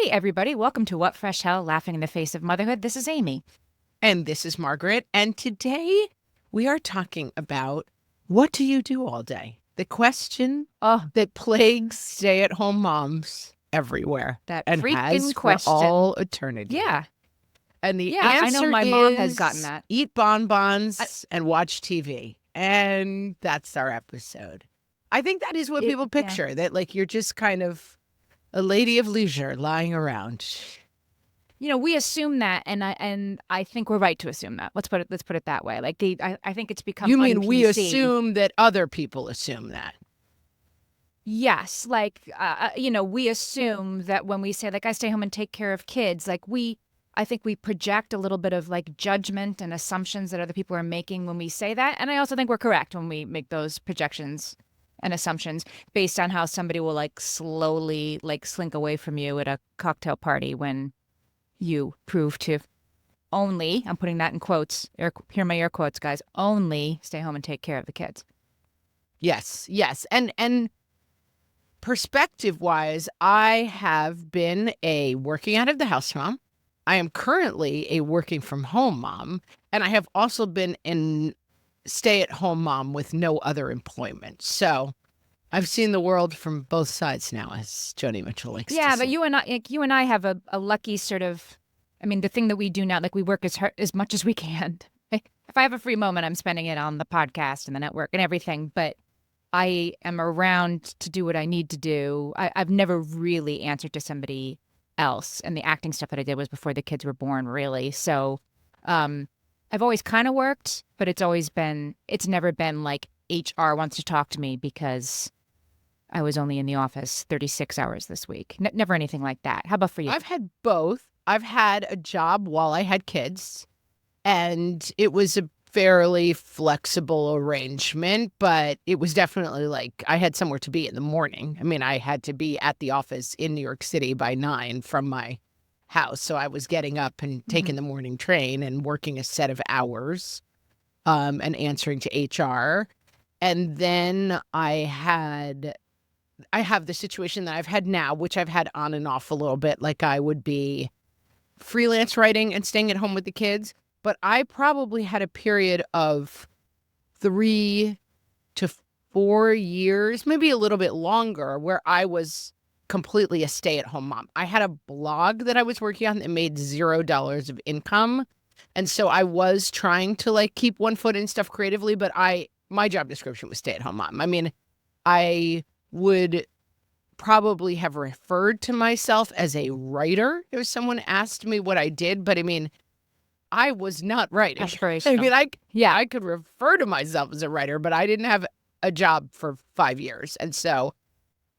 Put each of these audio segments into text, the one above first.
Hey, everybody. Welcome to What Fresh Hell, Laughing in the Face of Motherhood. This is Amy. And this is Margaret. And today we are talking about what do you do all day? The question that plagues stay-at-home moms everywhere That and has freaking for question. all eternity. Yeah. And the Yeah, I know answer my mom has gotten is that. eat bonbons and watch TV. And that's our episode. I think that is what people picture, that like you're just kind of a lady of leisure lying around. You know, we assume that, and I think we're right to assume that. Let's put it that way. Like I think it's become. You mean we un-PC. assume that other people assume that? Yes, like we assume that when we say like I stay home and take care of kids, like I think we project a little bit of like judgment and assumptions that other people are making when we say that, and I also think we're correct when we make those projections and assumptions based on how somebody will like slowly like slink away from you at a cocktail party when you prove to only, I'm putting that in quotes, hear my air quotes, guys, only stay home and take care of the kids. Yes. And perspective-wise, I have been a working out of the house mom. I am currently a working from home mom, and I have also been a stay-at-home mom with no other employment. So I've seen the world from both sides now, as Joni Mitchell likes to say. Yeah, but you and I have a lucky sort of, I mean, the thing that we do now, like we work as much as we can. If I have a free moment, I'm spending it on the podcast and the network and everything. But I am around to do what I need to do. I've never really answered to somebody else, and the acting stuff that I did was before the kids were born, really. So, I've always kind of worked, but it's never been like HR wants to talk to me because I was only in the office 36 hours this week. Never anything like that. How about for you? I've had both. I've had a job while I had kids, and it was a fairly flexible arrangement, but it was definitely like I had somewhere to be in the morning. I mean, I had to be at the office in New York City by 9 from my house. So I was getting up and taking the morning train and working a set of hours and answering to HR. And then I have the situation that I've had now, which I've had on and off a little bit. Like I would be freelance writing and staying at home with the kids. But I probably had a period of 3 to 4 years, maybe a little bit longer, where I was completely a stay-at-home mom. I had a blog that I was working on that made $0 of income. And so I was trying to like keep one foot in stuff creatively, but my job description was stay-at-home mom. I mean, I would probably have referred to myself as a writer if someone asked me what I did, but I mean, I was not writing. Aspirational. I mean, I could refer to myself as a writer, but I didn't have a job for 5 years. And so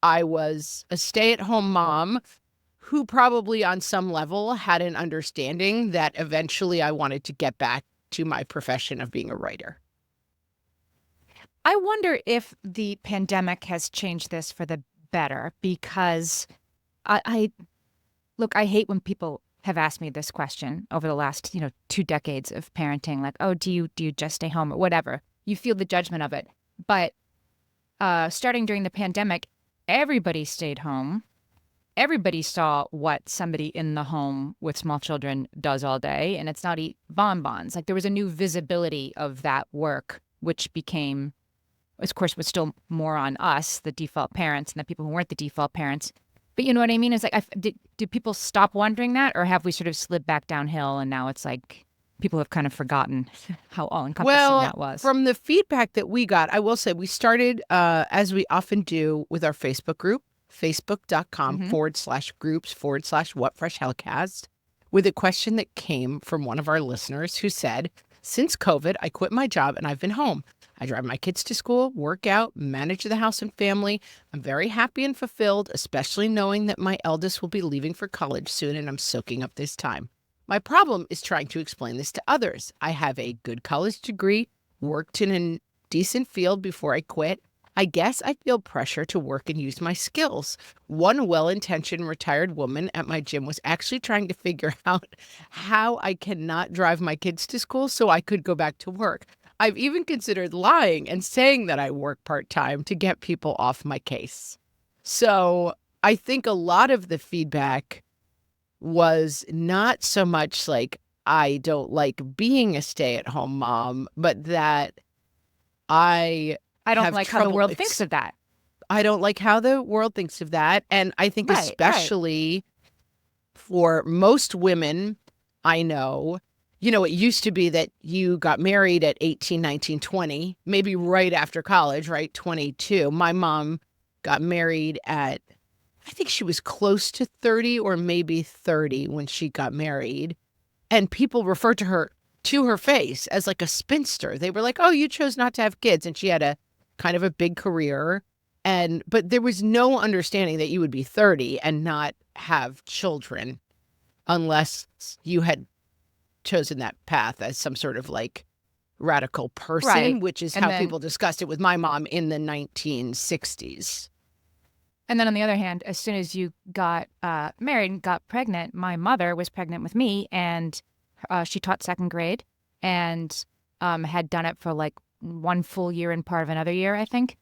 I was a stay-at-home mom who probably on some level had an understanding that eventually I wanted to get back to my profession of being a writer. I wonder if the pandemic has changed this for the better, because I hate when people have asked me this question over the last, 2 decades of parenting, like, oh, do you just stay home or whatever? You feel the judgment of it. But starting during the pandemic, everybody stayed home. Everybody saw what somebody in the home with small children does all day, and it's not eat bonbons. Like there was a new visibility of that work, which became, of course, was still more on us, the default parents, and the people who weren't the default parents. But you know what I mean? It's like, did people stop wondering that, or have we sort of slid back downhill and now it's like people have kind of forgotten how all-encompassing that was? From the feedback that we got, I will say we started, as we often do, with our Facebook group, facebook.com/groups/whatfreshhellcast, with a question that came from one of our listeners who said, since COVID, I quit my job and I've been home. I drive my kids to school, work out, manage the house and family. I'm very happy and fulfilled, especially knowing that my eldest will be leaving for college soon and I'm soaking up this time. My problem is trying to explain this to others. I have a good college degree, worked in a decent field before I quit. I guess I feel pressure to work and use my skills. One well-intentioned retired woman at my gym was actually trying to figure out how I cannot drive my kids to school so I could go back to work. I've even considered lying and saying that I work part-time to get people off my case. So I think a lot of the feedback was not so much like I don't like being a stay-at-home mom, but that I I don't have like how the trouble world thinks of that. I don't like how the world thinks of that. And I think Right, right. especially for most women I know, it used to be that you got married at 18, 19, 20, maybe right after college, right? 22. My mom got married at, I think she was close to 30 or maybe 30 when she got married. And people referred to her face as like a spinster. They were like, oh, you chose not to have kids. And she had a kind of a big career. But there was no understanding that you would be 30 and not have children unless you had chosen that path as some sort of like radical person, Right. which is And how then people discussed it with my mom in the 1960s. and then on the other hand, as soon as you got married and got pregnant, my mother was pregnant with me, and she taught second grade and had done it for like one full year and part of another year, I think.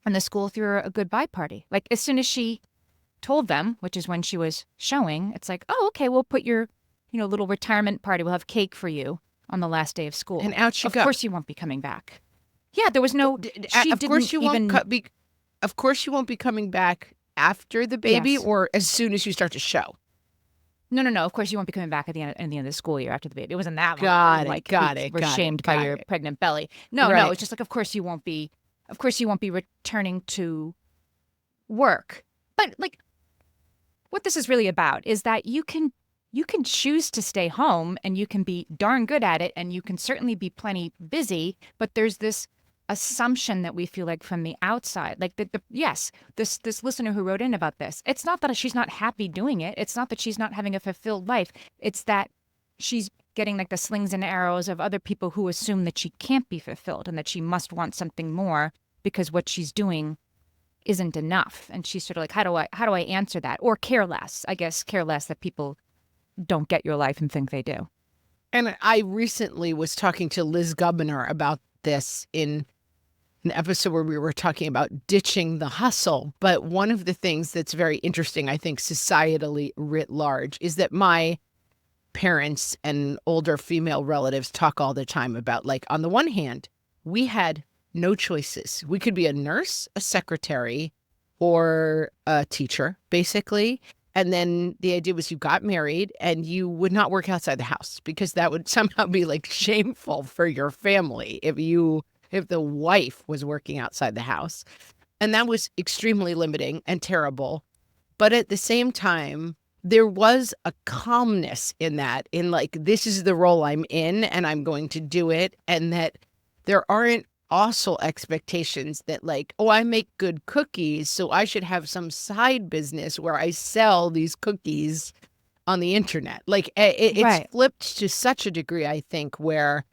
And the school threw her a goodbye party. Like as soon as she told them, which is when she was showing, it's like, oh, okay, we'll put your, little retirement party. We'll have cake for you on the last day of And school. out you Of go. course you won't be coming back. Yeah, there was no, she Of course didn't you won't even, be of course you won't be coming back after the baby yes. or as soon as you start to show. No. Of course you won't be coming back at the end of the school year after the baby. It wasn't that long. Got it. Like Got we it. were Got it. shamed by Got your it. pregnant belly. No, Right. it's just like, of course you won't be returning to work. But like what this is really about is that you can choose to stay home and you can be darn good at it and you can certainly be plenty busy, but there's this assumption that we feel like from the outside, like yes, this listener who wrote in about this, it's not that she's not happy doing it, it's not that she's not having a fulfilled life, it's that she's getting like the slings and arrows of other people who assume that she can't be fulfilled and that she must want something more because what she's doing isn't enough. And she's sort of like, how do I answer that? Or care less, I guess, care less that people don't get your life and think they do. And I recently was talking to Liz Gubiner about this in an episode where we were talking about ditching the hustle. But one of the things that's very interesting, I think, societally writ large, is that my parents and older female relatives talk all the time about, like, on the one hand, we had no choices. We could be a nurse, a secretary, or a teacher, basically. And then the idea was you got married and you would not work outside the house because that would somehow be like shameful for your family if the wife was working outside the house. And that was extremely limiting and terrible. But at the same time, there was a calmness in that, in like, this is the role I'm in and I'm going to do it. And that there aren't also expectations that like, oh, I make good cookies, so I should have some side business where I sell these cookies on the internet. Like it's Right. flipped to such a degree, I think, where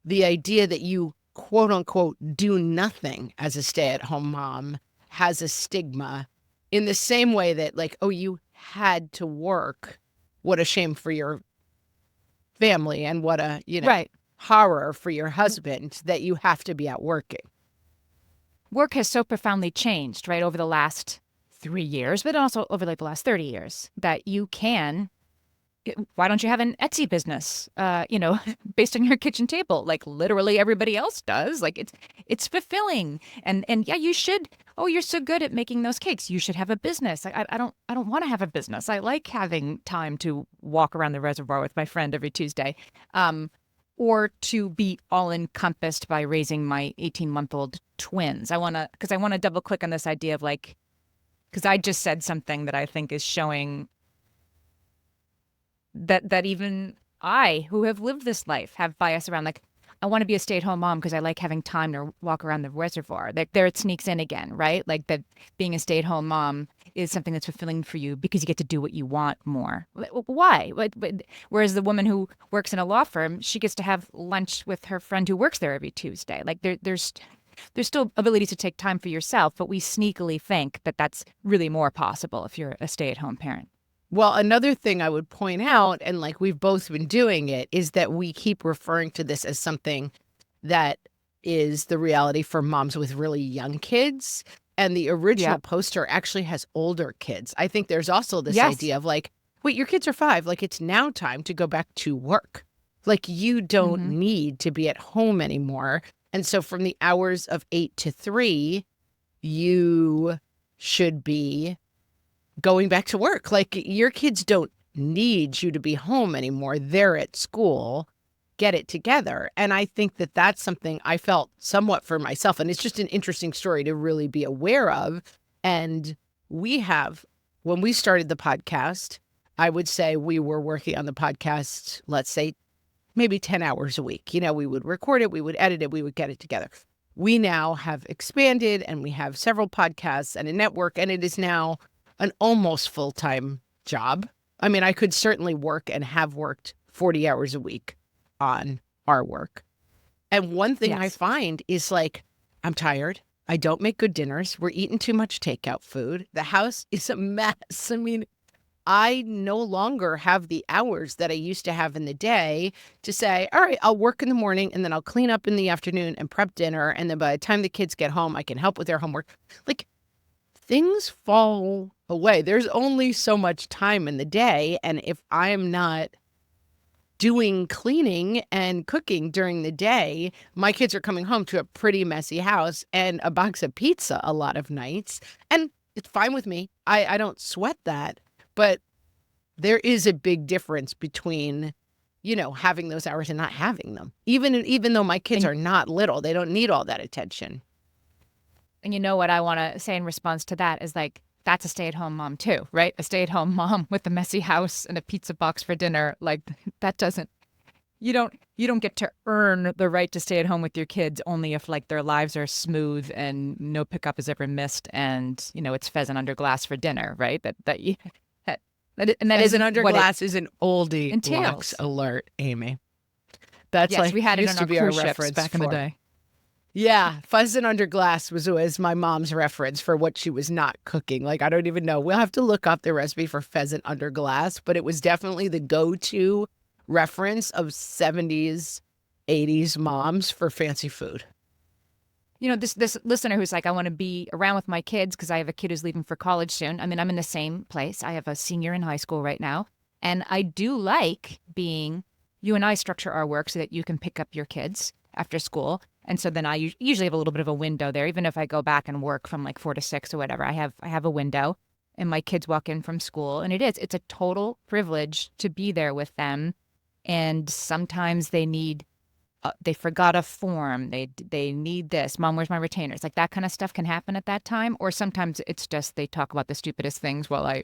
the idea that you quote unquote do nothing as a stay-at-home mom has a stigma in the same way that like, oh, you had to work. What a shame for your family and what a, Right. horror for your husband that you have to be out working. Work has so profoundly changed, right, over the last 3 years, but also over like the last 30 years that you can. Why don't you have an Etsy business, based on your kitchen table, like literally everybody else does? Like it's fulfilling, and yeah, you should. Oh, you're so good at making those cakes. You should have a business. I don't want to have a business. I like having time to walk around the reservoir with my friend every Tuesday, or to be all encompassed by raising my 18-month-old twins. I want to double click on this idea of like, because I just said something that I think is showing that even I, who have lived this life, have bias around like, I want to be a stay-at-home mom because I like having time to walk around the reservoir. Like there it sneaks in again, right? Like that being a stay-at-home mom is something that's fulfilling for you because you get to do what you want more. Why? Whereas the woman who works in a law firm, she gets to have lunch with her friend who works there every Tuesday. Like there's still ability to take time for yourself, but we sneakily think that that's really more possible if you're a stay-at-home parent. Well, another thing I would point out, and like we've both been doing it, is that we keep referring to this as something that is the reality for moms with really young kids. And the original Yeah. poster actually has older kids. I think there's also this Yes. idea of like, wait, your kids are 5. Like, it's now time to go back to work. Like, you don't Mm-hmm. need to be at home anymore. And so from the hours of 8 to 3, you should be going back to work. Like, your kids don't need you to be home anymore. They're at school. Get it together. And I think that that's something I felt somewhat for myself. And it's just an interesting story to really be aware of. And we have, when we started the podcast, I would say we were working on the podcast, let's say maybe 10 hours a week. We would record it, we would edit it, we would get it together. We now have expanded and we have several podcasts and a network, and it is now an almost full-time job. I mean, I could certainly work and have worked 40 hours a week on our work. And one thing I Yes. find is like, I'm tired. I don't make good dinners. We're eating too much takeout food. The house is a mess. I mean, I no longer have the hours that I used to have in the day to say, all right, I'll work in the morning and then I'll clean up in the afternoon and prep dinner. And then by the time the kids get home, I can help with their homework. Like, things fall away. There's only so much time in the day. And if I'm not doing cleaning and cooking during the day, my kids are coming home to a pretty messy house and a box of pizza a lot of nights. And it's fine with me. I don't sweat that. But there is a big difference between, having those hours and not having them. Even though my kids And, are not little, they don't need all that attention. and you know what I want to say in response to that is like, that's a stay-at-home mom too, right? A stay-at-home mom with a messy house and a pizza box for dinner. Like that doesn't, you don't get to earn the right to stay at home with your kids only if like their lives are smooth and no pickup is ever missed and, it's pheasant under glass for dinner, right? And that Pheasant isn't under what it glass is an oldie entails. Lux alert, Amy. That's Yes, like we had it used on to our be our cruise ships reference back in the for. day. Yeah, pheasant under glass was my mom's reference for what she was not cooking. Like, I don't even know. We'll have to look up the recipe for pheasant under glass, but it was definitely the go-to reference of 70s, 80s moms for fancy food. This listener who's like, I want to be around with my kids because I have a kid who's leaving for college soon. I mean, I'm in the same place. I have a senior in high school right now. And I do like being, you and I structure our work so that you can pick up your kids after school. And so then I usually have a little bit of a window there, even if I go back and work from like 4 to 6 or whatever. I have a window and my kids walk in from school. And it's a total privilege to be there with them. And sometimes they forgot a form. They need this. Mom, where's my retainers? Like that kind of stuff can happen at that time. Or sometimes it's just they talk about the stupidest things while I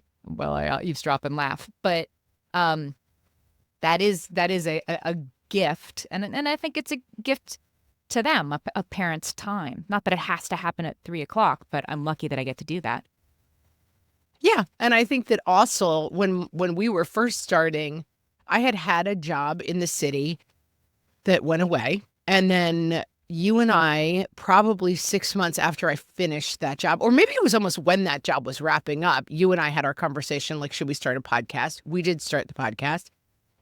eavesdrop and laugh. But that is a gift, and I think it's a gift to them, a parent's time. Not that it has to happen at 3:00, but I'm lucky that I get to do that. Yeah, and I think that also when we were first starting, I had a job in the city that went away. And then you and I, probably 6 months after I finished that job, or maybe it was almost when that job was wrapping up, you and I had our conversation, like, should we start a podcast? We did start the podcast.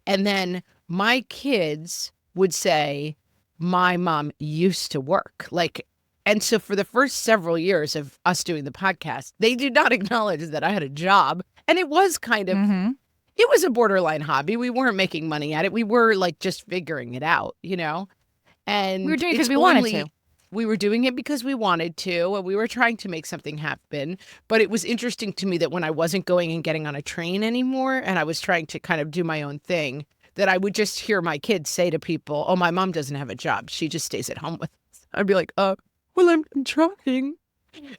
And then my kids would say, my mom used to work. And so for the first several years of us doing the podcast, they did not acknowledge that I had a job. And it was kind of, Mm-hmm. it was a borderline hobby. We weren't making money at it. We were like just figuring it out, And We were doing it because it's we wanted only- to. We were doing it because we wanted to, and we were trying to make something happen. But it was interesting to me that when I wasn't going and getting on a train anymore, and I was trying to kind of do my own thing, that I would just hear my kids say to people, oh, my mom doesn't have a job. She just stays at home with us. I'd be like, well, I'm trying.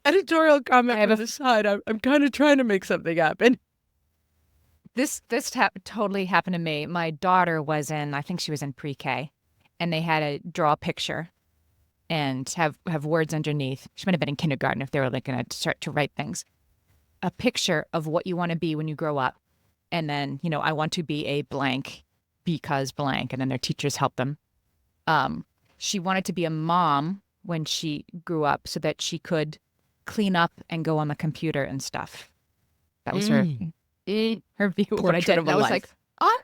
Editorial comment on the side. I'm kind of trying to make something happen. This totally happened to me. My daughter I think she was in pre-K, and they had to draw a picture and have words underneath. She might have been in kindergarten if they were like going to start to write things. A picture of what you want to be when you grow up. And then, I want to be a blank because blank. And then their teachers help them. She wanted to be a mom when she grew up so that she could clean up and go on the computer and stuff. That was her view of what I did. And I was like, I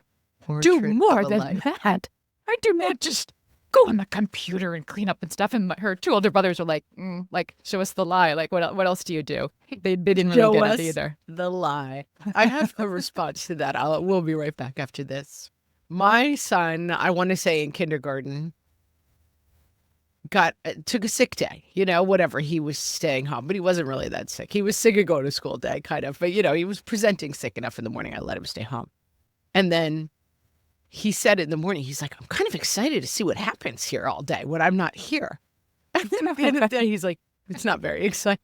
do more than that. I do not just go on the computer and clean up and stuff. And her two older brothers were like, show us the lie. Like, what else do you do? They didn't really Show get us it either. the lie. I have a response to that. We'll be right back after this. My son, I want to say in kindergarten, took a sick day, whatever. He was staying home, but he wasn't really that sick. He was sick of going to school day, kind of. But, he was presenting sick enough in the morning. I let him stay home. And then he said in the morning, he's like, I'm kind of excited to see what happens here all day when I'm not here. And then at the end of the day, he's like, it's not very exciting.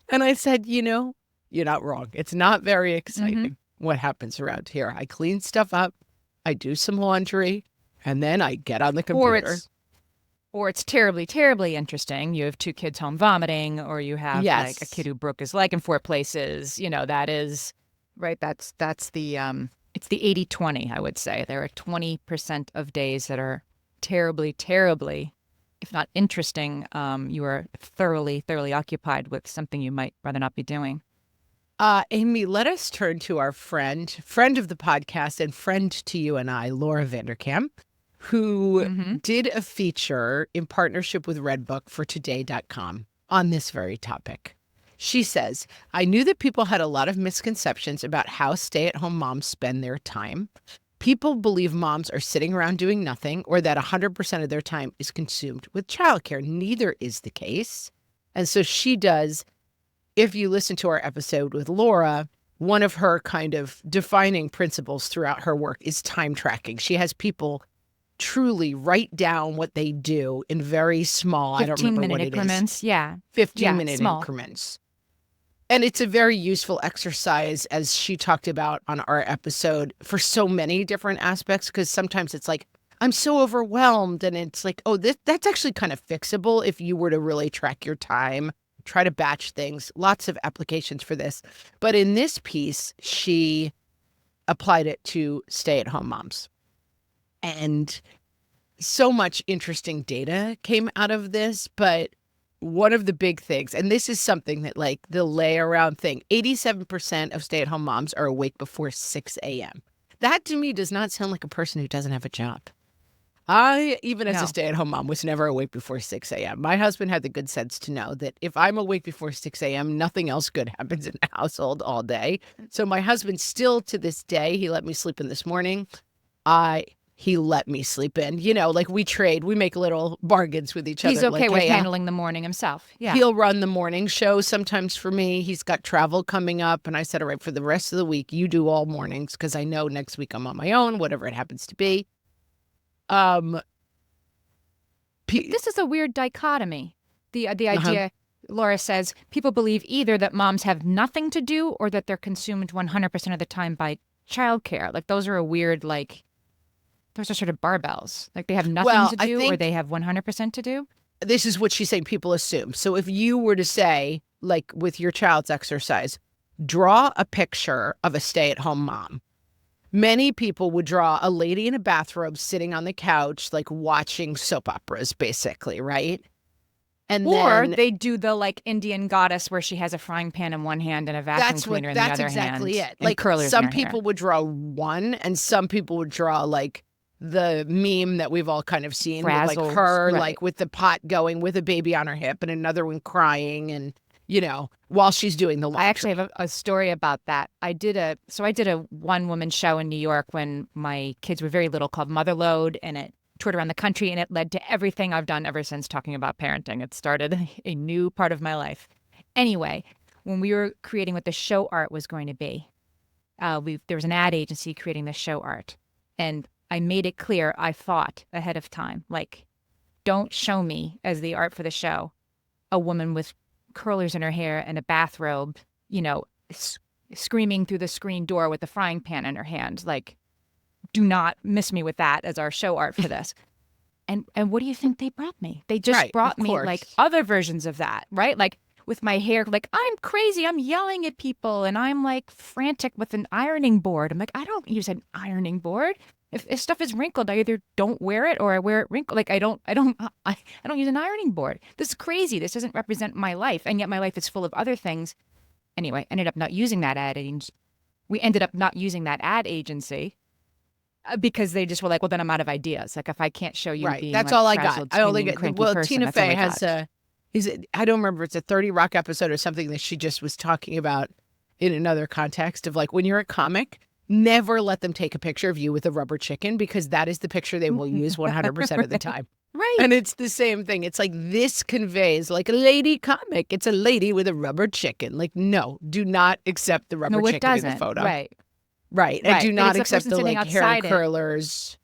And I said, you're not wrong. It's not very exciting what happens around here. I clean stuff up. I do some laundry. And then I get on the computer. Or it's terribly, terribly interesting. You have two kids home vomiting, or you have like a kid who broke his leg in 4 places. That is, right? That's the, it's the 80-20, I would say. There are 20% of days that are terribly, terribly, if not interesting. You are thoroughly, thoroughly occupied with something you might rather not be doing. Amy, let us turn to our friend of the podcast and friend to you and I, Laura Vanderkam, who did a feature in partnership with Redbook for Today.com on this very topic. She says, I knew that people had a lot of misconceptions about how stay-at-home moms spend their time. People believe moms are sitting around doing nothing, or that 100% of their time is consumed with childcare. Neither is the case. And so she does, if you listen to our episode with Laura, one of her kind of defining principles throughout her work is time tracking. She has people truly write down what they do in very small, I don't remember what it is. 15-minute increments, yeah. 15-minute increments. And it's a very useful exercise, as she talked about on our episode, for so many different aspects, because sometimes it's like, I'm so overwhelmed. And it's like, oh, that's actually kind of fixable if you were to really track your time, try to batch things. Lots of applications for this. But in this piece, she applied it to stay-at-home moms. And so much interesting data came out of this, but one of the big things, and this is something that like the lay around thing, 87% of stay-at-home moms are awake before 6 a.m. That to me does not sound like a person who doesn't have a job. I, even as a stay-at-home mom, was never awake before 6 a.m. My husband had the good sense to know that if I'm awake before 6 a.m., nothing else good happens in the household all day. So my husband still to this day, he let me sleep in this morning. He let me sleep in. Like we trade, we make little bargains with each other. He's okay like, with handling the morning himself. Yeah. He'll run the morning show sometimes for me. He's got travel coming up. And I said, all right, for the rest of the week, you do all mornings because I know next week I'm on my own, whatever it happens to be. This is a weird dichotomy. The idea, Laura says, people believe either that moms have nothing to do or that they're consumed 100% of the time by childcare. Like those are a weird, those are sort of barbells. Like they have nothing to do or they have 100% to do. This is what she's saying people assume. So if you were to say, like with your child's exercise, draw a picture of a stay-at-home mom. Many people would draw a lady in a bathrobe sitting on the couch, like watching soap operas, basically, right? Or they do the Indian goddess where she has a frying pan in one hand and a vacuum cleaner in the other hand. That's exactly it. Like curlers some people would draw one, and some people would draw the meme that we've all kind of seen, Frazzled, with her, right. with the pot going with a baby on her hip and another one crying and, while she's doing the laundry. I actually have a story about that. I did a one-woman show in New York when my kids were very little called Motherhood, and it toured around the country, and it led to everything I've done ever since talking about parenting. It started a new part of my life. Anyway, when we were creating what the show art was going to be, there was an ad agency creating the show art, and I made it clear, I thought ahead of time, don't show me as the art for the show a woman with curlers in her hair and a bathrobe, screaming through the screen door with the frying pan in her hand. Do not miss me with that as our show art for this. And what do you think they brought me? They just brought me other versions of that, right? With my hair, I'm crazy. I'm yelling at people and I'm frantic with an ironing board. I'm I don't use an ironing board. If stuff is wrinkled, I either don't wear it or I wear it wrinkled. I don't use an ironing board. This is crazy. This doesn't represent my life. And yet my life is full of other things. Anyway, ended up not using that ad agency. We ended up not using that ad agency. Because they just were like, well, then I'm out of ideas. Like if I can't show you Right. being That's like all I got. frazzled, I only screaming, get cranky well. person, Tina that's all Fey I has got. I don't remember. It's a 30 Rock episode or something that she just was talking about in another context of like when you're a comic, never let them take a picture of you with a rubber chicken because that is the picture they will use 100% of the time. Right. And it's the same thing. It's like this conveys like a lady comic. It's a lady with a rubber chicken. Like, no, do not accept the rubber No, it chicken in the doesn't. photo. Right. Right. And Right. do And not it's the accept person the sitting like hair outside it. curlers.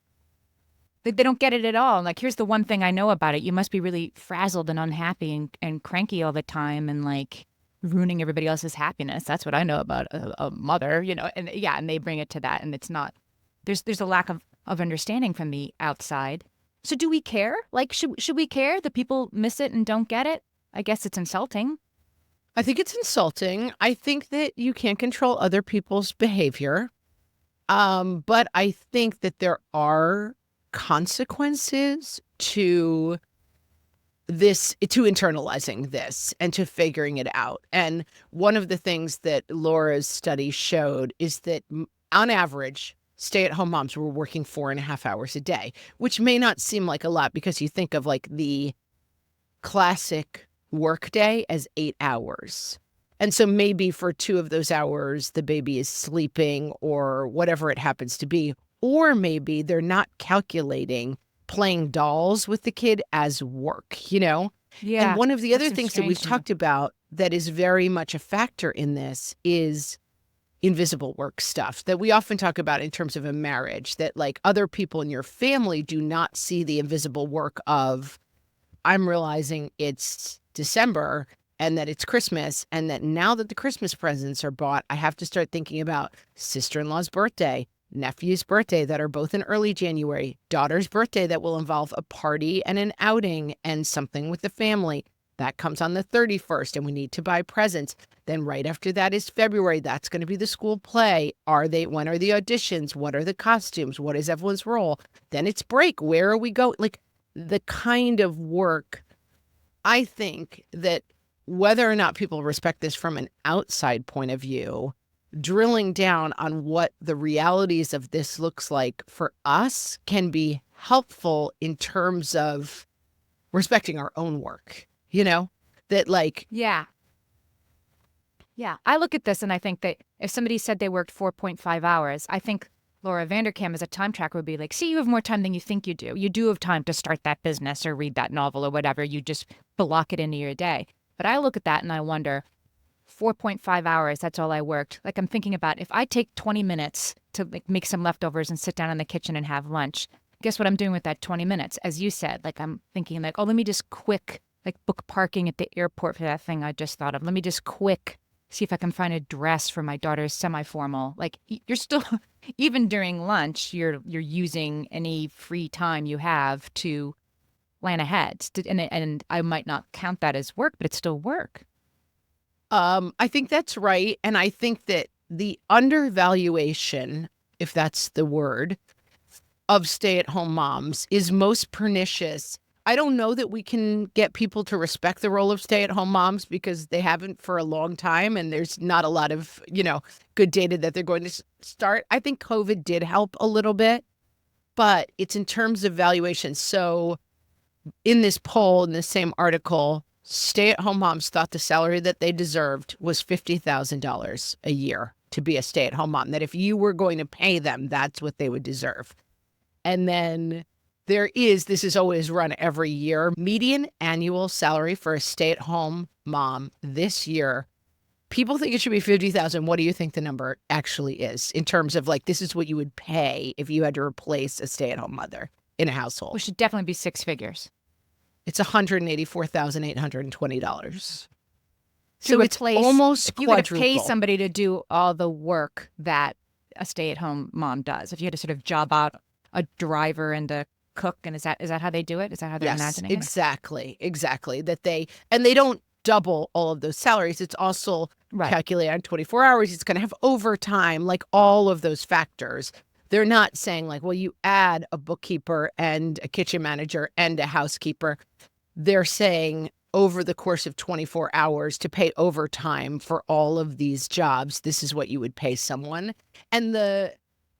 They don't get it at all. Like, here's the one thing I know about it. You must be really frazzled and unhappy and cranky all the time and like ruining everybody else's happiness. That's what I know about a mother, and yeah, and they bring it to that. And it's not, there's a lack of understanding from the outside. So do we care? Like, should we care that people miss it and don't get it? I guess it's insulting. I think it's insulting. I think that you can't control other people's behavior. But I think that there are consequences to internalizing this and to figuring it out. And one of the things that Laura's study showed is that on average, stay-at-home moms were working 4.5 hours a day, which may not seem like a lot because you think of like the classic workday as 8 hours. And so maybe for 2 of those hours, the baby is sleeping or whatever it happens to be. Or maybe they're not calculating playing dolls with the kid as work, Yeah. And one of the other that's things that we've strange to me. talked about that is very much a factor in this is invisible work stuff that we often talk about in terms of a marriage, that like other people in your family do not see the invisible work of, I'm realizing it's December and that it's Christmas, and that now that the Christmas presents are bought, I have to start thinking about sister-in-law's birthday, nephew's birthday that are both in early January, daughter's birthday that will involve a party and an outing and something with the family. That comes on the 31st and we need to buy presents. Then right after that is February. That's going to be the school play. When are the auditions? What are the costumes? What is everyone's role? Then it's break. Where are we going? Like the kind of work, I think that whether or not people respect this from an outside point of view, drilling down on what the realities of this looks like for us can be helpful in terms of respecting our own work, that like. Yeah. Yeah. I look at this and I think that if somebody said they worked 4.5 hours, I think Laura Vanderkam as a time tracker would be like, see, you have more time than you think you do. You do have time to start that business or read that novel or whatever. You just block it into your day. But I look at that and I wonder, 4.5 hours, that's all I worked. Like I'm thinking about if I take 20 minutes to like make some leftovers and sit down in the kitchen and have lunch, guess what I'm doing with that 20 minutes? As you said, like I'm thinking like, oh, let me just like book parking at the airport for that thing I just thought of. Let me just see if I can find a dress for my daughter's semi-formal. Like you're still, even during lunch, you're using any free time you have to plan ahead. And I might not count that as work, but it's still work. I think that's right. And I think that the undervaluation, if that's the word, of stay-at-home moms is most pernicious. I don't know that we can get people to respect the role of stay-at-home moms because they haven't for a long time. And there's not a lot of, good data that they're going to start. I think COVID did help a little bit, but it's in terms of valuation. So in this poll, in the same article, stay-at-home moms thought the salary that they deserved was $50,000 a year to be a stay-at-home mom, that if you were going to pay them, that's what they would deserve. And then this is always run every year, median annual salary for a stay-at-home mom this year. People think it should be $50,000. What do you think the number actually is in terms of like, this is what you would pay if you had to replace a stay-at-home mother in a household? We should definitely be 6 figures. It's $184,820. So it's almost if you had to pay quadruple. somebody to do all the work that a stay-at-home mom does, if you had to sort of job out a driver and a cook, and is that how they do it? Is that how they're imagining it? Exactly. They don't double all of those salaries. It's also calculated on 24 hours. It's going to have overtime, like all of those factors. They're not saying like, well, you add a bookkeeper and a kitchen manager and a housekeeper. They're saying over the course of 24 hours to pay overtime for all of these jobs, this is what you would pay someone. And the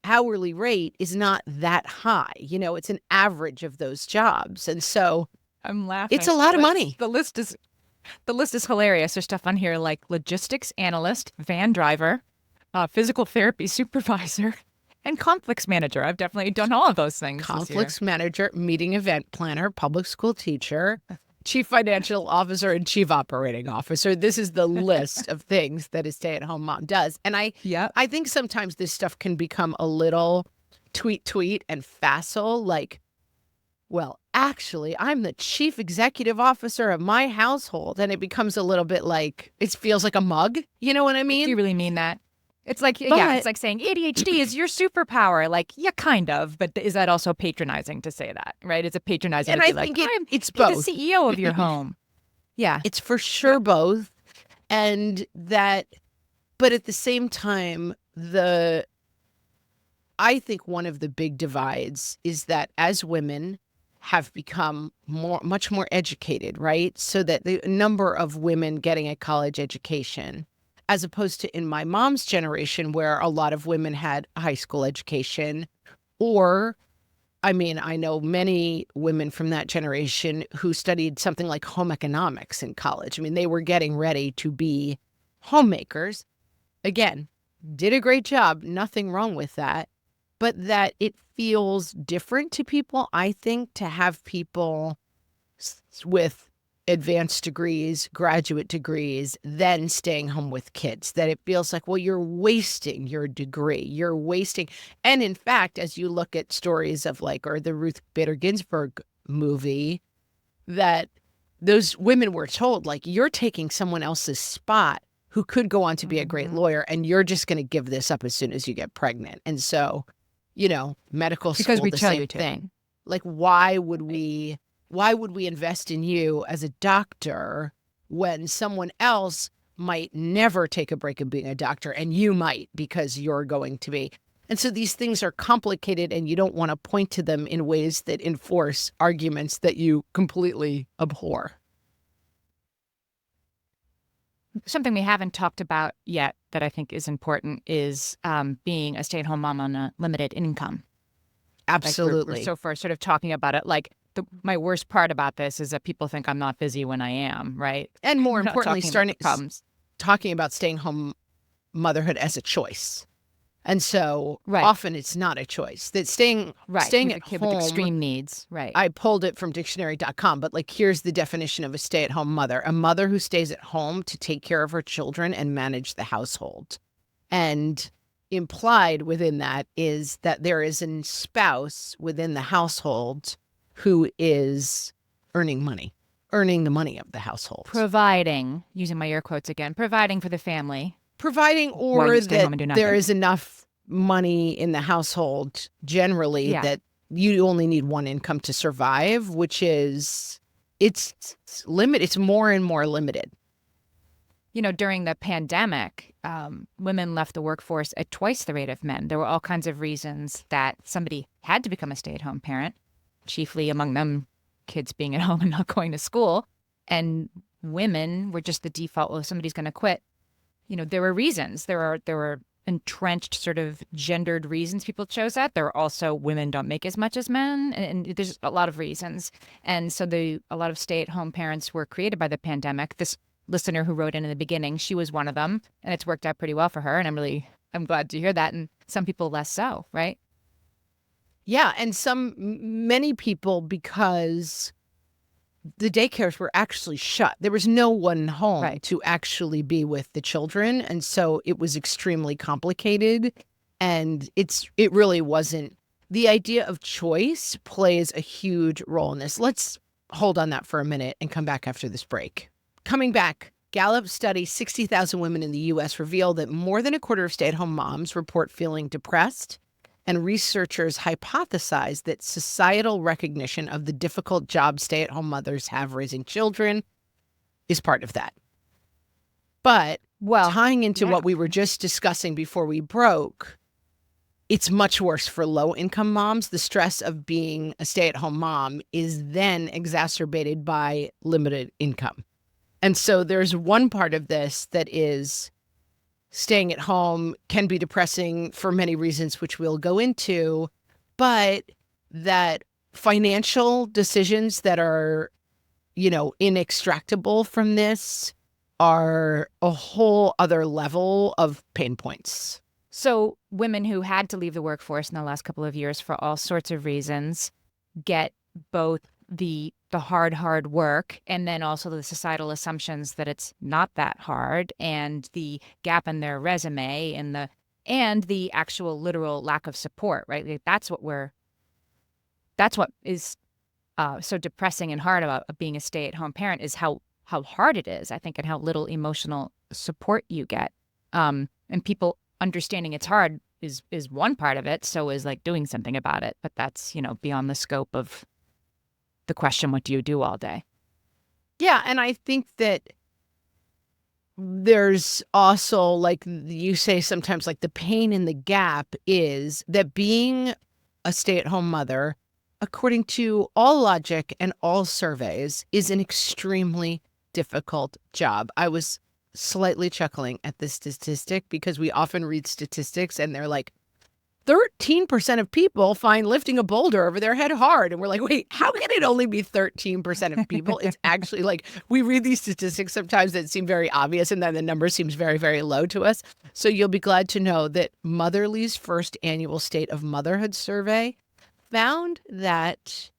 hourly rate is not that high. It's an average of those jobs. And so I'm laughing. it's a lot of money. The list is hilarious. There's stuff on here like logistics analyst, van driver, physical therapy supervisor, and conflicts manager. I've definitely done all of those things. Conflicts manager, meeting event planner, public school teacher, chief financial officer, and chief operating officer. This is the list of things that a stay-at-home mom does. And I think sometimes this stuff can become a little tweet and facile, like, well, actually, I'm the chief executive officer of my household. And it becomes a little bit like, it feels like a mug. You know what I mean? Do you really mean that? It's like, it's like saying ADHD is your superpower. Like, yeah, kind of. But is that also patronizing to say that, right? Is it patronizing and to I be think like, it's I'm both. the CEO of your home? Yeah. It's for sure both. And that, but at the same time, I think one of the big divides is that as women have become much more educated, right? So that the number of women getting a college education, as opposed to in my mom's generation, where a lot of women had a high school education, or, I mean, I know many women from that generation who studied something like home economics in college. I mean, they were getting ready to be homemakers. Again, did a great job, nothing wrong with that. But that it feels different to people, I think, to have people with advanced degrees, graduate degrees, then staying home with kids. That it feels like, well, you're wasting your degree. You're wasting. And in fact, as you look at stories of or the Ruth Bader Ginsburg movie, that those women were told, you're taking someone else's spot who could go on to be a great lawyer, and you're just going to give this up as soon as you get pregnant. And so, medical school, because we the tell same you to. thing. Why would we invest in you as a doctor when someone else might never take a break of being a doctor, and you might because you're going to be? And so these things are complicated, and you don't want to point to them in ways that enforce arguments that you completely abhor. Something we haven't talked about yet that I think is important is being a stay-at-home mom on a limited income. Absolutely. We're so far sort of talking about it. My worst part about this is that people think I'm not busy when I am, right? And more importantly, talking about staying home motherhood as a choice. And so often it's not a choice. That staying at kid home with extreme needs, right? I pulled it from dictionary.com, but here's the definition of a stay-at-home mother: a mother who stays at home to take care of her children and manage the household. And implied within that is that there is a spouse within the household who is earning the money of the household. Providing, using my air quotes again, providing for the family. Providing, or that there is enough money in the household generally that you only need one income to survive, which is, it's limited. It's more and more limited. During the pandemic, women left the workforce at twice the rate of men. There were all kinds of reasons that somebody had to become a stay-at-home parent, chiefly among them kids being at home and not going to school. And women were just the default, well, if somebody's going to quit. There were reasons. There were entrenched sort of gendered reasons people chose that. There are also women don't make as much as men, and there's a lot of reasons. And so a lot of stay-at-home parents were created by the pandemic. This listener who wrote in the beginning, she was one of them, and it's worked out pretty well for her. And I'm glad to hear that. And some people less so, right? Yeah, and many people, because the daycares were actually shut. There was no one home to actually be with the children. And so it was extremely complicated. And it really wasn't. The idea of choice plays a huge role in this. Let's hold on that for a minute and come back after this break. Coming back, Gallup study 60,000 women in the U.S. revealed that more than a quarter of stay-at-home moms report feeling depressed. And researchers hypothesize that societal recognition of the difficult job stay-at-home mothers have raising children is part of that. But tying into what we were just discussing before we broke, it's much worse for low-income moms. The stress of being a stay-at-home mom is then exacerbated by limited income. And so there's one part of this that is staying at home can be depressing for many reasons, which we'll go into, but that financial decisions that are, inextractable from this are a whole other level of pain points. So women who had to leave the workforce in the last couple of years for all sorts of reasons get both the hard work and then also the societal assumptions that it's not that hard and the gap in their resume and the actual literal lack of support, right? Like that's what is so depressing and hard about being a stay-at-home parent is how hard it is, I think, and how little emotional support you get. And people understanding it's hard is one part of it. So is like doing something about it. But that's, beyond the scope of the question, what do you do all day? Yeah. And I think that there's also, like you say sometimes, like the pain in the gap is that being a stay-at-home mother, according to all logic and all surveys, is an extremely difficult job. I was slightly chuckling at this statistic because we often read statistics and they're like, 13% of people find lifting a boulder over their head hard. And we're like, wait, how can it only be 13% of people? It's actually like, we read these statistics sometimes that seem very obvious and then the number seems very, very low to us. So you'll be glad to know that Motherly's first annual State of Motherhood survey found that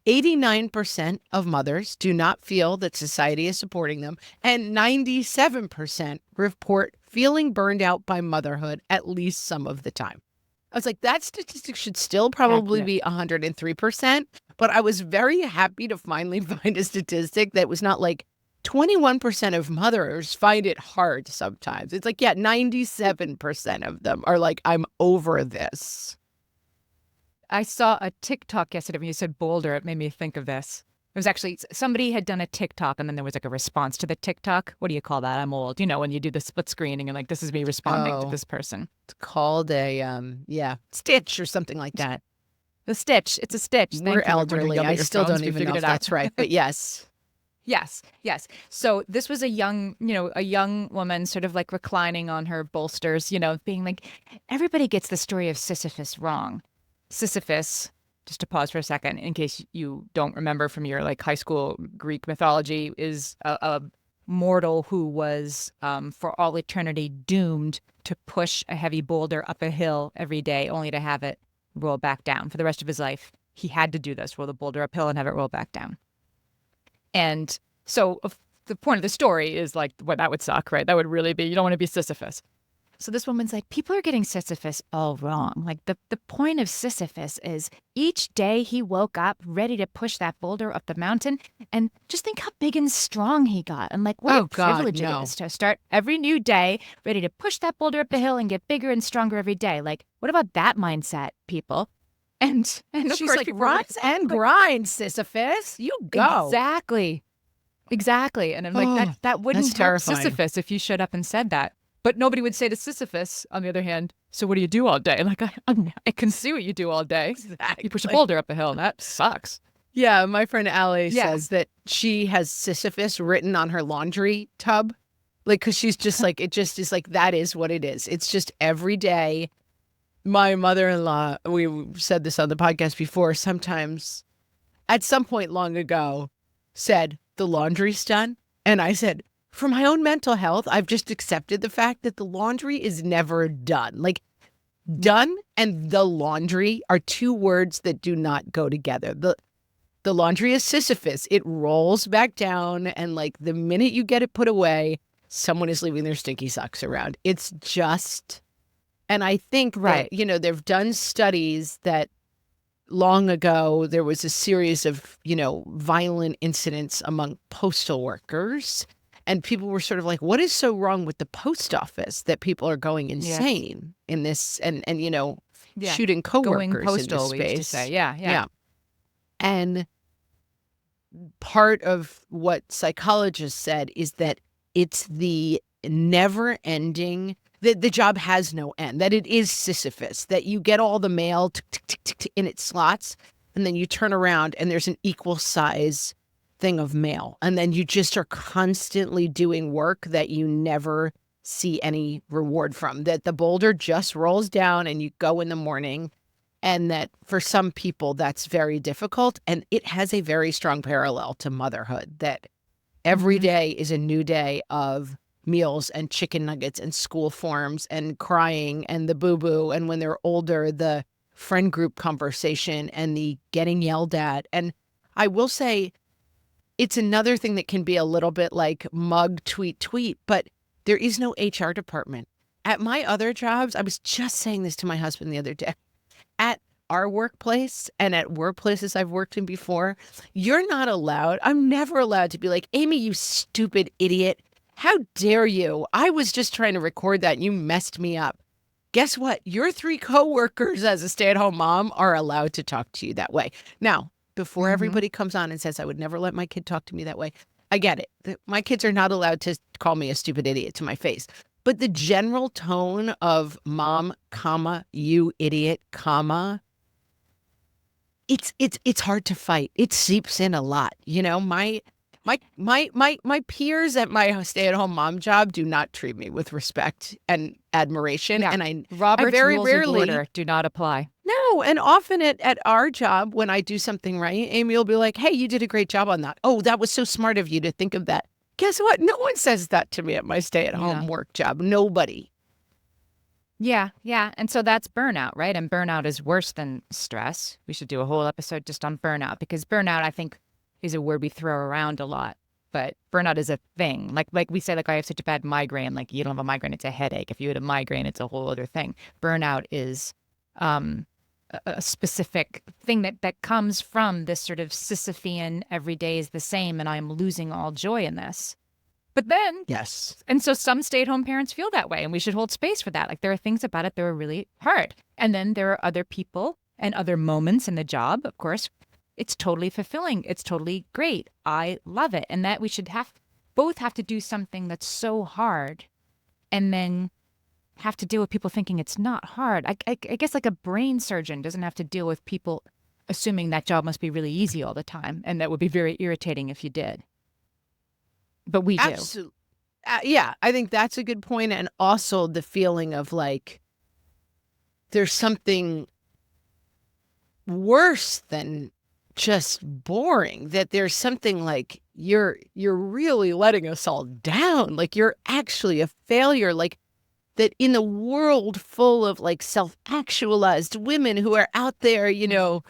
89% of mothers do not feel that society is supporting them, and 97% report feeling burned out by motherhood at least some of the time. I was like, that statistic should still probably be 103%, but I was very happy to finally find a statistic that was not like 21% of mothers find it hard sometimes. It's like, 97% of them are like, I'm over this. I saw a TikTok yesterday when you said boulder. It made me think of this. It was actually somebody had done a TikTok and then there was like a response to the TikTok. What do you call that? I'm old. When you do the split screening and like, this is me responding to this person. It's called a, stitch or something like that. The stitch. It's a stitch. We're elderly. I still don't even know if that's right, but yes. Yes. So this was a young woman sort of like reclining on her bolsters, being like, everybody gets the story of Sisyphus wrong. Sisyphus, just to pause for a second, in case you don't remember from your like high school Greek mythology, is a mortal who was for all eternity doomed to push a heavy boulder up a hill every day, only to have it roll back down. For the rest of his life, he had to do this, roll the boulder uphill and have it roll back down. And so the point of the story is like, well, that would suck, right? That would really be, you don't want to be Sisyphus. So this woman's like, people are getting Sisyphus all wrong. Like the point of Sisyphus is each day he woke up ready to push that boulder up the mountain, and just think how big and strong he got. And like, what a privilege it is to start every new day ready to push that boulder up the hill and get bigger and stronger every day. Like, what about that mindset, people? And of she's course, like, rise and grind, Sisyphus. You go. Exactly. And I'm like, that wouldn't help Sisyphus if you showed up and said that. But nobody would say to Sisyphus, on the other hand, so what do you do all day? Like, I can see what you do all day. Exactly. You push a boulder up a hill, and that sucks. Yeah, my friend Allie says that she has Sisyphus written on her laundry tub. Like, because she's just like, it just is like, that is what it is. It's just every day. My mother-in-law, we said this on the podcast before, sometimes at some point long ago said, the laundry's done. And I said, for my own mental health, I've just accepted the fact that the laundry is never done. Like, done and the laundry are two words that do not go together. The laundry is Sisyphus. It rolls back down, and like the minute you get it put away, someone is leaving their stinky socks around. It's just, and I think that, they've done studies that long ago there was a series of, violent incidents among postal workers. And people were sort of like, what is so wrong with the post office that people are going insane in this and shooting coworkers going postal, in this space? We used to say. Yeah. And part of what psychologists said is that it's the never ending, that the job has no end, that it is Sisyphus, that you get all the mail in its slots, and then you turn around and there's an equal size thing of mail. And then you just are constantly doing work that you never see any reward from, that the boulder just rolls down and you go in the morning. And that for some people, that's very difficult. And it has a very strong parallel to motherhood, that every day is a new day of meals and chicken nuggets and school forms and crying and the boo-boo. And when they're older, the friend group conversation and the getting yelled at. And I will say it's another thing that can be a little bit like mug, tweet, but there is no HR department. At my other jobs, I was just saying this to my husband the other day. At our workplace and at workplaces I've worked in before, you're not allowed. I'm never allowed to be like, Amy, you stupid idiot. How dare you? I was just trying to record that and you messed me up. Guess what? Your 3 coworkers as a stay-at-home mom are allowed to talk to you that way. Now, before everybody comes on and says, I would never let my kid talk to me that way, I get it. My kids are not allowed to call me a stupid idiot to my face. But the general tone of mom, comma, you idiot, comma, it's hard to fight. It seeps in a lot. You know, my peers at my stay-at-home mom job do not treat me with respect and admiration. Yeah. And Robert's I very rules of rarely order do not apply. No, and often at our job, when I do something right, Amy will be like, hey, you did a great job on that. Oh, that was so smart of you to think of that. Guess what? No one says that to me at my stay-at-home work job. Nobody. Yeah. And so that's burnout, right? And burnout is worse than stress. We should do a whole episode just on burnout, because burnout, I think, is a word we throw around a lot. But burnout is a thing. Like we say, like, I have such a bad migraine. Like, you don't have a migraine, it's a headache. If you had a migraine, it's a whole other thing. Burnout is a specific thing that comes from this sort of Sisyphean, every day is the same, and I'm losing all joy in this. But then, yes. And so some stay-at-home parents feel that way, and we should hold space for that. Like, there are things about it that are really hard. And then there are other people and other moments in the job, of course. It's totally fulfilling. It's totally great. I love it. And that we should both have to do something that's so hard, and then have to deal with people thinking it's not hard. I guess like a brain surgeon doesn't have to deal with people assuming that job must be really easy all the time, and that would be very irritating if you did. But we do. Absolutely. Yeah, I think that's a good point. And also the feeling of like, there's something worse than just boring, that there's something like you're really letting us all down. Like, you're actually a failure. Like, that in a world full of like self-actualized women who are out there, you know,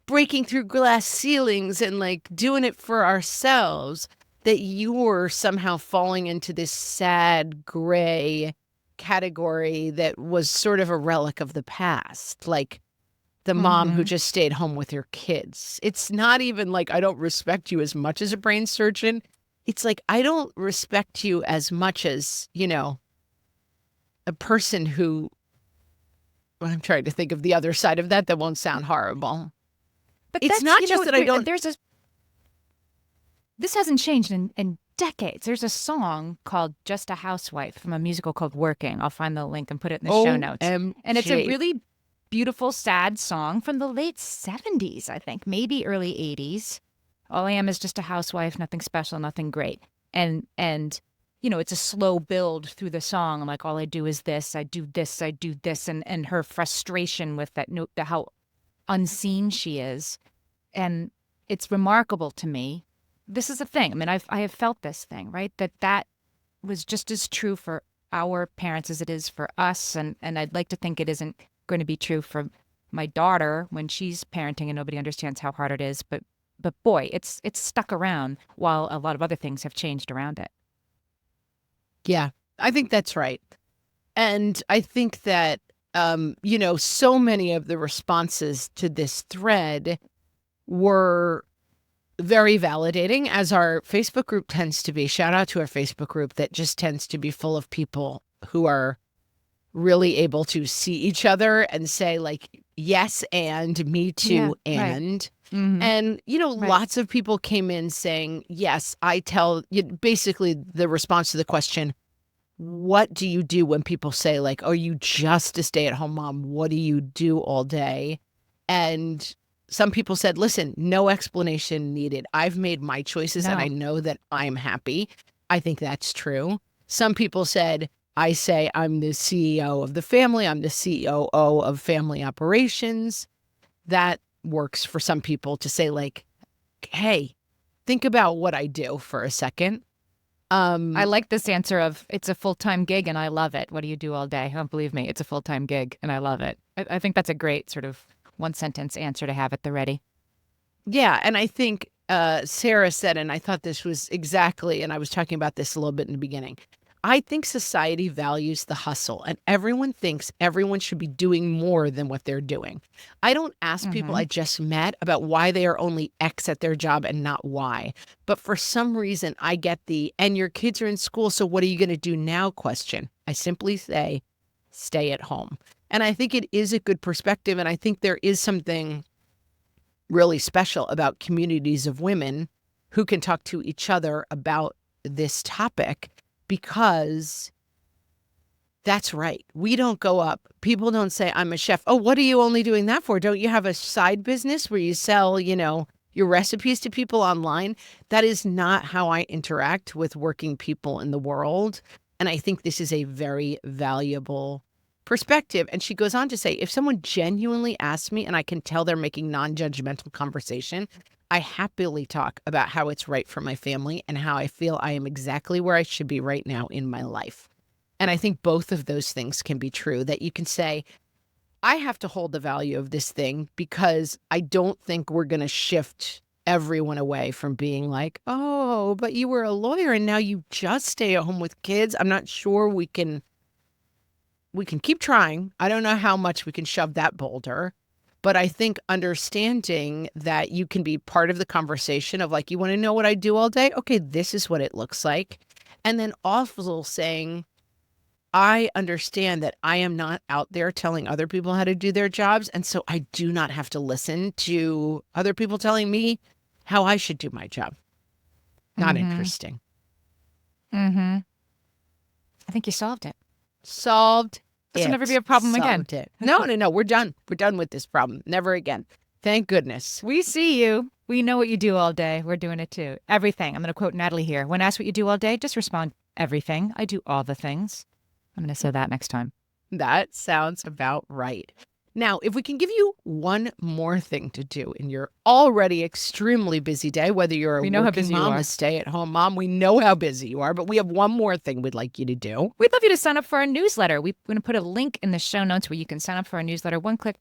breaking through glass ceilings and like doing it for ourselves, that you're somehow falling into this sad gray category that was sort of a relic of the past. Like the mom who just stayed home with her kids. It's not even like, I don't respect you as much as a brain surgeon. It's like, I don't respect you as much as, you know, a person who, well, I'm trying to think of the other side of that won't sound horrible. But it's not just that I don't. This hasn't changed in decades. There's a song called Just a Housewife from a musical called Working. I'll find the link and put it in the show notes. And it's a really beautiful, sad song from the late 70s, I think, maybe early 80s. All I am is just a housewife, nothing special, nothing great. And you know, it's a slow build through the song. I'm like, all I do is this, I do this, I do this. And her frustration with that note, how unseen she is. And it's remarkable to me. This is a thing. I mean, I have felt this thing, right? That was just as true for our parents as it is for us. And I'd like to think it isn't going to be true for my daughter when she's parenting and nobody understands how hard it is. But boy, it's stuck around while a lot of other things have changed around it. Yeah, I think that's right. And I think that, you know, so many of the responses to this thread were very validating, as our Facebook group tends to be. Shout out to our Facebook group that just tends to be full of people who are really able to see each other and say like, yes, and me too, and. Right. And, you know, lots of people came in saying, yes, I tell you, basically the response to the question, what do you do when people say like, are you just a stay-at-home mom? What do you do all day? And some people said, listen, no explanation needed. I've made my choices and I know that I'm happy. I think that's true. Some people said, I say I'm the CEO of the family. I'm the COO of family operations. That works for some people to say like, hey, think about what I do for a second. I like this answer of it's a full-time gig and I love it. What do you do all day? Oh, believe me, it's a full-time gig and I love it. I think that's a great sort of one-sentence answer to have at the ready. Yeah. And I think Sarah said, and I thought this was exactly, and I was talking about this a little bit in the beginning. I think society values the hustle and everyone thinks everyone should be doing more than what they're doing. I don't ask people I just met about why they are only X at their job and not Y. But for some reason, I get the, and your kids are in school, so what are you going to do now question. I simply say, stay at home. And I think it is a good perspective. And I think there is something really special about communities of women who can talk to each other about this topic. Because that's right. We don't go up. People don't say, I'm a chef. Oh, what are you only doing that for? Don't you have a side business where you sell, your recipes to people online? That is not how I interact with working people in the world. And I think this is a very valuable perspective. And she goes on to say, if someone genuinely asks me and I can tell they're making non-judgmental conversation, I happily talk about how it's right for my family and how I feel I am exactly where I should be right now in my life. And I think both of those things can be true, that you can say, I have to hold the value of this thing because I don't think we're going to shift everyone away from being like, oh, but you were a lawyer and now you just stay at home with kids. I'm not sure we can keep trying. I don't know how much we can shove that boulder. But I think understanding that you can be part of the conversation of like, you want to know what I do all day? Okay, this is what it looks like. And then also saying, I understand that I am not out there telling other people how to do their jobs. And so I do not have to listen to other people telling me how I should do my job. Not interesting. I think you solved it. Solved. This will never be a problem again. No. We're done. We're done with this problem. Never again. Thank goodness. We see you. We know what you do all day. We're doing it too. Everything. I'm going to quote Natalie here. When asked what you do all day, just respond, everything. I do all the things. I'm going to say that next time. That sounds about right. Now, if we can give you one more thing to do in your already extremely busy day, whether you're a working mom, a stay-at-home mom, we know how busy you are, but we have one more thing we'd like you to do. We'd love you to sign up for our newsletter. We're going to put a link in the show notes where you can sign up for our newsletter. One click,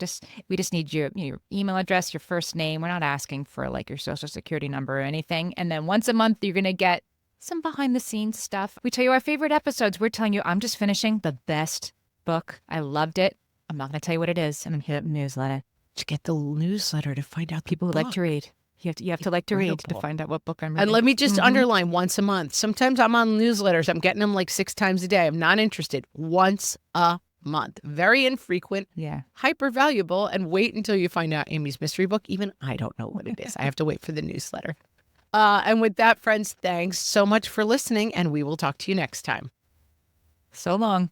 we just need your email address, your first name. We're not asking for like your social security number or anything. And then once a month, you're going to get some behind-the-scenes stuff. We tell you our favorite episodes. We're telling you, I'm just finishing the best book. I loved it. I'm not going to tell you what it is. I'm going to hit up newsletter. To get the newsletter to find out people who like to read. You have to like to read to find out what book I'm reading. And let me just underline once a month. Sometimes I'm on newsletters. I'm getting them like 6 times a day. I'm not interested. Once a month. Very infrequent. Yeah. Hyper valuable. And wait until you find out Amy's mystery book. Even I don't know what it is. I have to wait for the newsletter. And with that, friends, thanks so much for listening. And we will talk to you next time. So long.